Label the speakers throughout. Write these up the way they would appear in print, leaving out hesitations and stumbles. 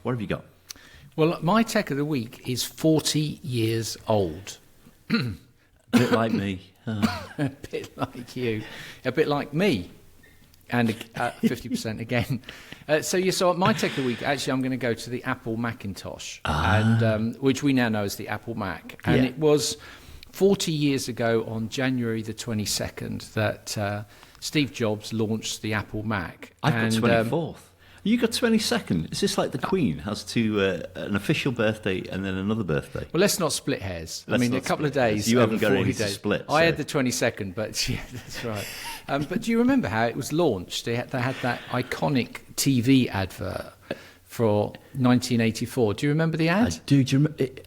Speaker 1: What have you got?
Speaker 2: Well, my tech of the week is 40 years old.
Speaker 1: A bit like me.
Speaker 2: A bit like you. A bit like me. And 50% again. So my tech of the week, actually, I'm going to go to the Apple Macintosh, and which we now know as the Apple Mac. And it was 40 years ago on January the 22nd that Steve Jobs launched the Apple Mac.
Speaker 1: I've got 24th. You got 22nd. Is this like the Queen has an official birthday and then another birthday?
Speaker 2: Well, let's not split hairs. I mean, a couple of days.
Speaker 1: You haven't got any
Speaker 2: any
Speaker 1: to split.
Speaker 2: I had the 22nd, but yeah, that's right. But do you remember how it was launched? They had that iconic TV advert for 1984. Do you remember the ad?
Speaker 1: I do.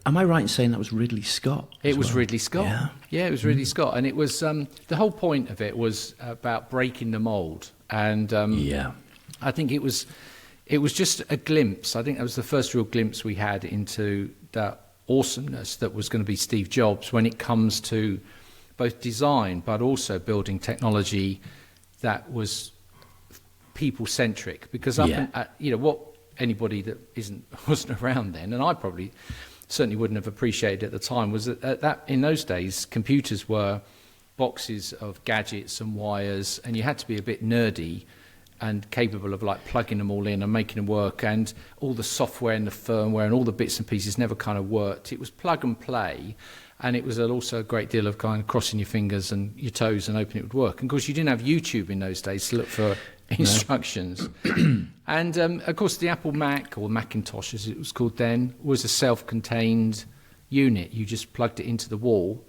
Speaker 1: Am I right in saying that was Ridley Scott?
Speaker 2: It was Ridley Scott.
Speaker 1: Yeah,
Speaker 2: it was Ridley Scott, and it was the whole point of it was about breaking the mold, and I think it was just a glimpse. I think that was the first real glimpse we had into that awesomeness that was going to be Steve Jobs when it comes to both design but also building technology that was people-centric. Because what anybody that wasn't around then, and I probably certainly wouldn't have appreciated at the time, was that in those days computers were boxes of gadgets and wires, and you had to be a bit nerdy and capable of like plugging them all in and making them work, and all the software and the firmware and all the bits and pieces never kind of worked. It was plug and play, and it was also a great deal of kind of crossing your fingers and your toes and hoping it would work. And of course you didn't have YouTube in those days to look for instructions. And of course the Apple Mac, or Macintosh as it was called then, was a self-contained unit. You just plugged it into the wall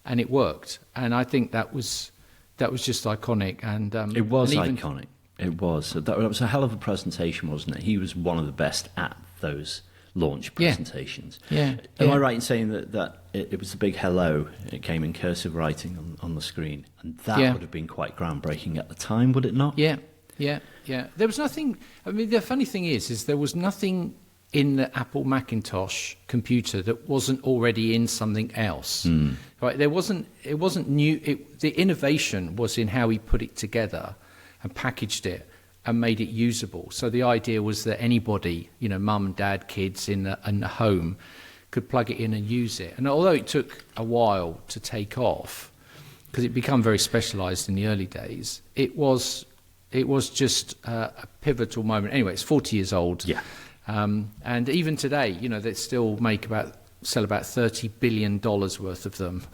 Speaker 2: and it worked. And I think that was just iconic. And
Speaker 1: it was iconic. It was. That was a hell of a presentation, wasn't it? He was one of the best at those launch presentations. Am I right in saying that it was a big hello? It came in cursive writing on the screen, and that would have been quite groundbreaking at the time, would it not?
Speaker 2: Yeah. There was nothing. I mean, the funny thing is there was nothing in the Apple Macintosh computer that wasn't already in something else. Right? It wasn't new. The innovation was in how he put it together and packaged it and made it usable. So the idea was that anybody, mum, dad, kids in the home, could plug it in and use it. And although it took a while to take off, because it became very specialised in the early days, it was just a pivotal moment. Anyway, it's 40 years old.
Speaker 1: Yeah.
Speaker 2: And even today, they still sell about $30 billion worth of them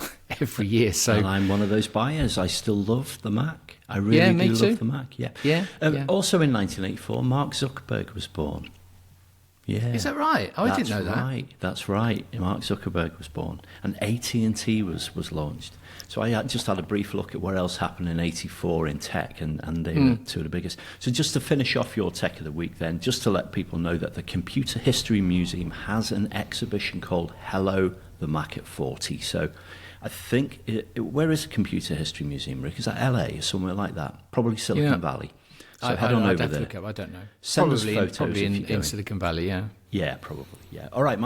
Speaker 2: every year. So,
Speaker 1: and I'm one of those buyers. I still love the Mac. I really do love the Mac. Yeah. Also in 1984, Mark Zuckerberg was born. Yeah.
Speaker 2: Is that right? Oh, I didn't know that.
Speaker 1: That's right. Mark Zuckerberg was born, and AT&T was launched. So I just had a brief look at what else happened in '84 in tech, and they were two of the biggest. So just to finish off your tech of the week, then, just to let people know that the Computer History Museum has an exhibition called "Hello, the Mac at 40." So I think where is the Computer History Museum, Rick? Is that LA or somewhere like that? Probably Silicon Valley. So head on over there.
Speaker 2: I don't know.
Speaker 1: Send us photos
Speaker 2: probably in Silicon Valley, yeah.
Speaker 1: Yeah, probably. Yeah. All right.